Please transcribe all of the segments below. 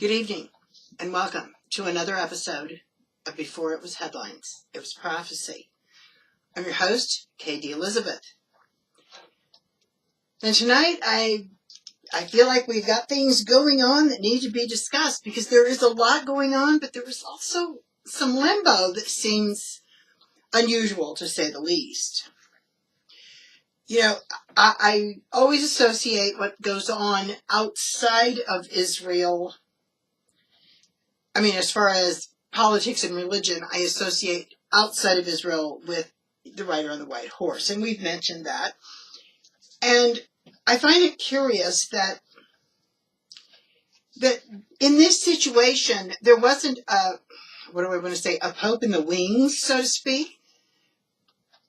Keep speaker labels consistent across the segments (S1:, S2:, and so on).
S1: Good evening, and welcome to another episode of Before It Was Headlines, It Was Prophecy. I'm your host, K.D. Elizabeth. And tonight, I feel like we've got things going on that need to be discussed because there is a lot going on, but there is also some limbo that seems unusual, to say the least. You know, I always associate what goes on outside of Israel. I mean, as far as politics and religion, I associate outside of Israel with the rider on the white horse. And we've mentioned that. And I find it curious that in this situation, there wasn't a pope in the wings, so to speak.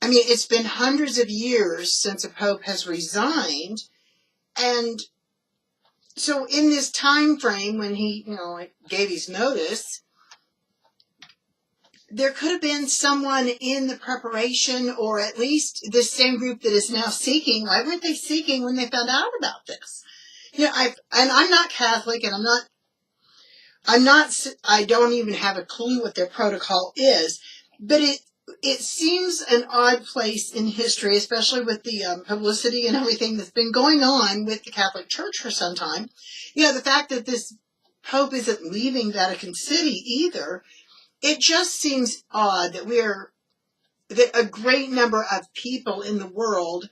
S1: I mean, it's been hundreds of years since a pope has resigned. And so in this time frame when he, gave his notice, there could have been someone in the preparation, or at least this same group that is now seeking. Why weren't they seeking when they found out about this? I'm not Catholic, and I don't even have a clue what their protocol is, but it seems an odd place in history, especially with the publicity and everything that's been going on with the Catholic Church for some time. The fact that this Pope isn't leaving Vatican City either, it just seems odd that a great number of people in the world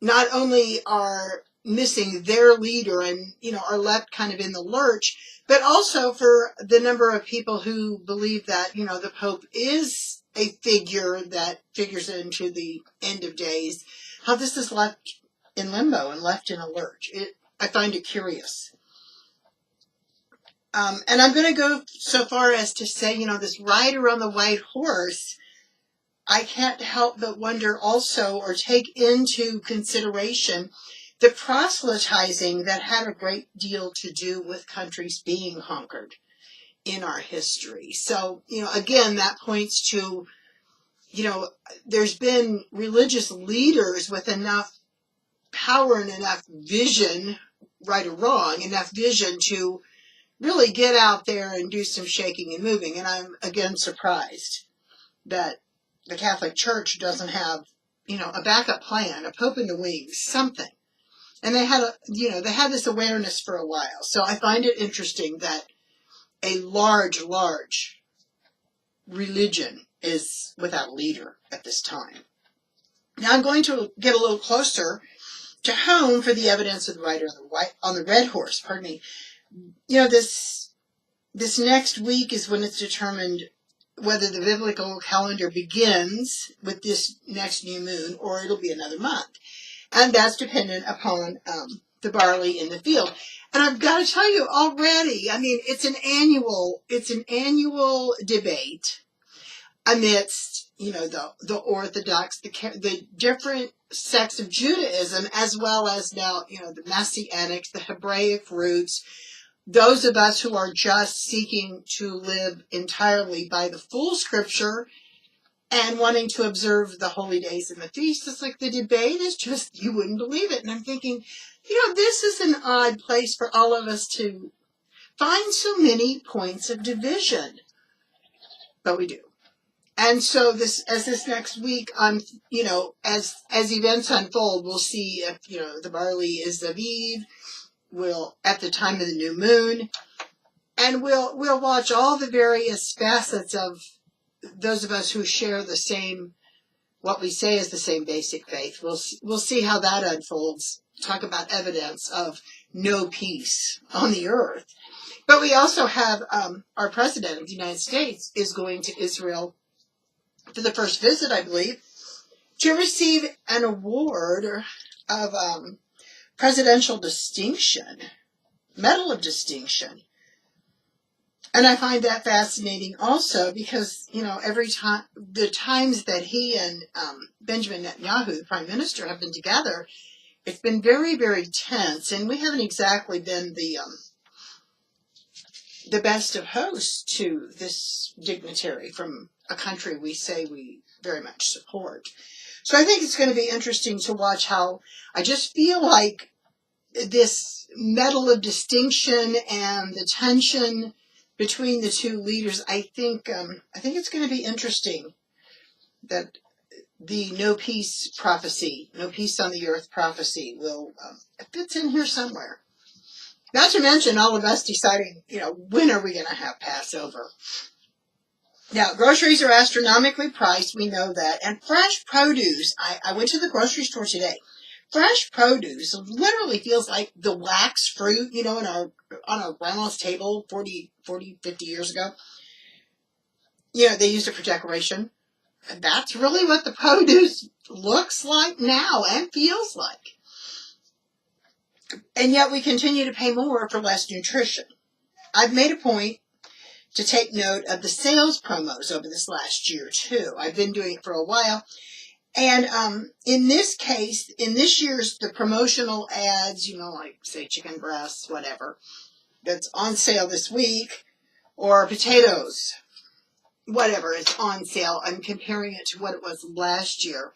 S1: not only are missing their leader and, are left kind of in the lurch, but also for the number of people who believe that, the Pope is a figure that figures into the end of days, how this is left in limbo and left in a lurch. I find it curious. And I'm going to go so far as to say, this rider on the white horse, I can't help but wonder also, or take into consideration, the proselytizing that had a great deal to do with countries being conquered in our history. So, again, that points to, there's been religious leaders with enough power and enough vision, right or wrong, enough vision to really get out there and do some shaking and moving. And I'm, again, surprised that the Catholic Church doesn't have, a backup plan, a pope in the wings, something. And they had this awareness for a while. So I find it interesting that a large religion is without a leader at this time. Now I'm going to get a little closer to home for the evidence of the rider on the red horse. Pardon me. This next week is when it's determined whether the biblical calendar begins with this next new moon, or it'll be another month. And that's dependent upon the barley in the field. And I've got to tell you already, it's an annual debate amidst, the Orthodox, the different sects of Judaism, as well as now, the Messianics, the Hebraic roots, those of us who are just seeking to live entirely by the full scripture and wanting to observe the holy days and the feasts. It's like the debate is just, you wouldn't believe it. And I'm thinking, this is an odd place for all of us to find so many points of division. But we do. And so as this next week, as events unfold, we'll see if, the barley is Aviv, at the time of the new moon, and we'll watch all the various facets of those of us who share the same, what we say is the same basic faith. We'll see how that unfolds. Talk about evidence of no peace on the earth. But we also have our president of the United States is going to Israel for the first visit, I believe, to receive an award of presidential distinction, Medal of Distinction. And I find that fascinating also because, every time, the times that he and Benjamin Netanyahu, the prime minister, have been together, it's been very, very tense. And we haven't exactly been the best of hosts to this dignitary from a country we say we very much support. So I think it's going to be interesting to watch how, I just feel like this medal of distinction and the tension between the two leaders, I think it's going to be interesting that the no peace prophecy, no peace on the earth prophecy will, it fits in here somewhere. Not to mention all of us deciding, when are we going to have Passover? Now, groceries are astronomically priced, we know that, and fresh produce, I went to the grocery store today. Fresh produce literally feels like the wax fruit, on our grandma's table 40, 50 years ago. They used it for decoration. And that's really what the produce looks like now and feels like. And yet we continue to pay more for less nutrition. I've made a point to take note of the sales promos over this last year, too. I've been doing it for a while. And in this case, in this year's, the promotional ads, like, say, chicken breasts, whatever, that's on sale this week, or potatoes, whatever is on sale. I'm comparing it to what it was last year.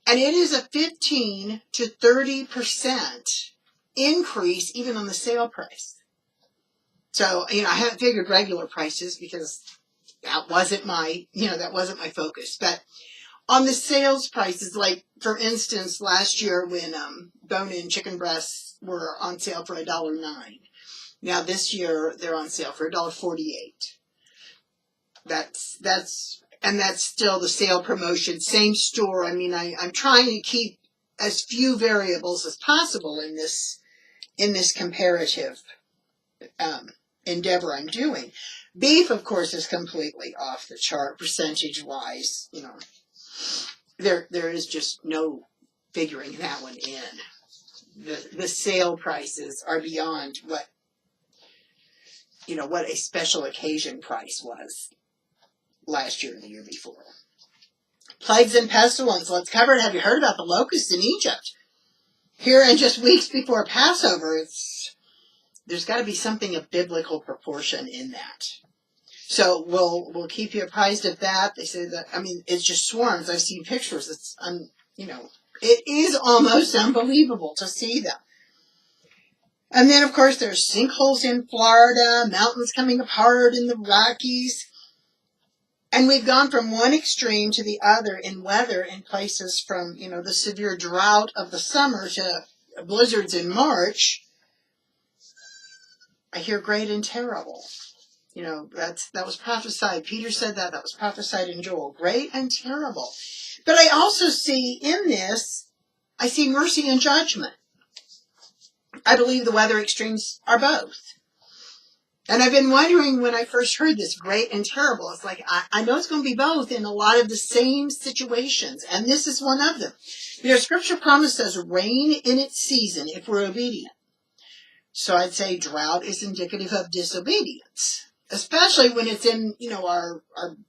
S1: And it is a 15 to 30% increase even on the sale price. So, I haven't figured regular prices because that wasn't my focus. But on the sales prices, like, for instance, last year when bone-in chicken breasts were on sale for $1.09. Now this year they're on sale for $1.48. That's still the sale promotion, same store. I'm trying to keep as few variables as possible in this comparative endeavor I'm doing. Beef, of course, is completely off the chart percentage-wise. There is just no figuring that one in. The sale prices are beyond what a special occasion price was last year and the year before. Plagues and pestilence. Let's cover it. Have you heard about the locusts in Egypt? Here in just weeks before Passover, there's got to be something of biblical proportion in that. So we'll keep you apprised of that. They say that, it's just swarms. I've seen pictures. It's, it is almost unbelievable to see them. And then, of course, there's sinkholes in Florida, mountains coming apart in the Rockies. And we've gone from one extreme to the other in weather in places from, the severe drought of the summer to blizzards in March. I hear great and terrible. That was prophesied. Peter said that was prophesied in Joel. Great and terrible. But I also see in this, I see mercy and judgment. I believe the weather extremes are both. And I've been wondering when I first heard this, great and terrible. It's like, I know it's going to be both in a lot of the same situations. And this is one of them. Scripture promises rain in its season if we're obedient. So I'd say drought is indicative of disobedience, especially when it's in, our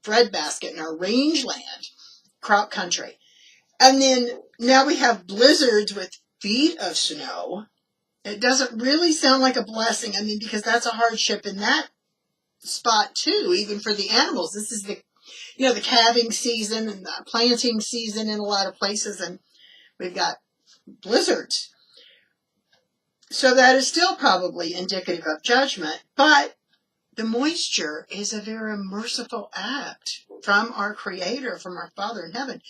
S1: breadbasket in our rangeland, crop country. And then now we have blizzards with feet of snow. It doesn't really sound like a blessing. Because that's a hardship in that spot too, even for the animals. This is the calving season and the planting season in a lot of places, and we've got blizzards. So that is still probably indicative of judgment, but the moisture is a very merciful act from our Creator, from our Father in heaven.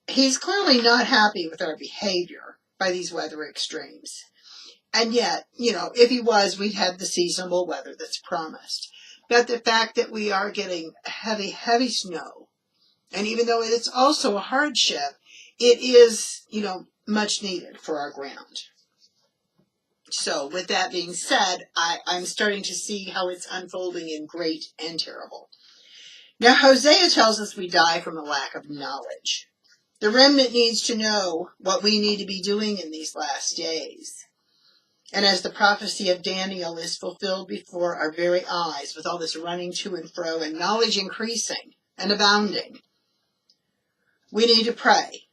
S1: He's clearly not happy with our behavior by these weather extremes. And yet, if he was, we'd have the seasonable weather that's promised. But the fact that we are getting heavy, heavy snow, and even though it's also a hardship, it is, much needed for our ground. So with that being said, I'm starting to see how it's unfolding in great and terrible. Now, Hosea tells us we die from a lack of knowledge. The remnant needs to know what we need to be doing in these last days. And as the prophecy of Daniel is fulfilled before our very eyes with all this running to and fro and knowledge increasing and abounding, we need to pray.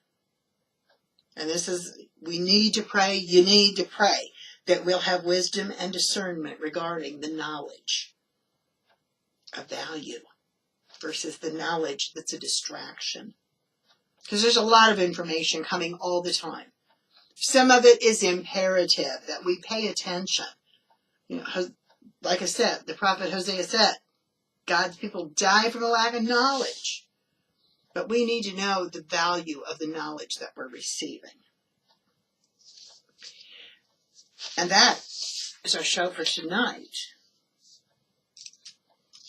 S1: And we need to pray, you need to pray, that we'll have wisdom and discernment regarding the knowledge of value versus the knowledge that's a distraction. Because there's a lot of information coming all the time. some of it is imperative that we pay attention. You know, like I said, the prophet Hosea said, God's people die from a lack of knowledge. But we need to know the value of the knowledge that we're receiving. And that is our show for tonight.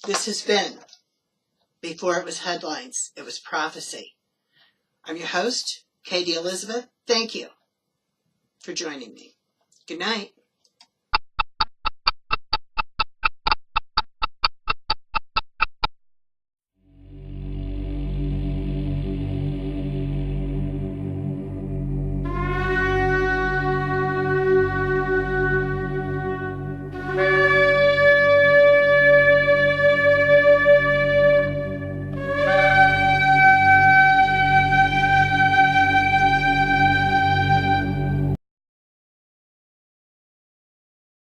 S1: This has been Before It Was Headlines, It Was Prophecy. I'm your host, Katie Elizabeth. Thank you for joining me. Good night.